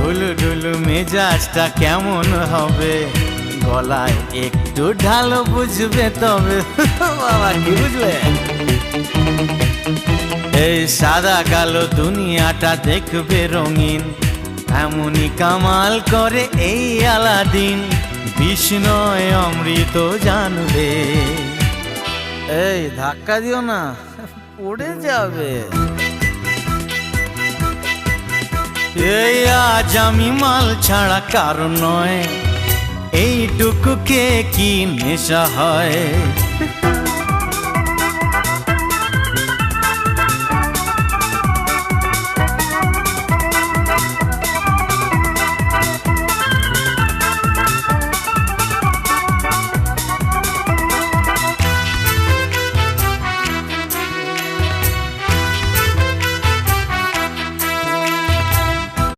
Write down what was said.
ঢুলু ঢুলু মেজাজটা কেমন হবে, গলায় একটু ঢালো বুঝবে তবে। বাবা কি বুঝবে? এই সাদা কালো দুনিয়াটা দেখবে রঙিন, এমনই কামাল করে এই আলাদিন। বিষ্ণয় অমৃত জানবে। এই ধাক্কা দিও না, পড়ে যাবে। এই আজ আমি মাল ছাড়া কারণ নয়, এইটুকু কে কি নেশা হয়।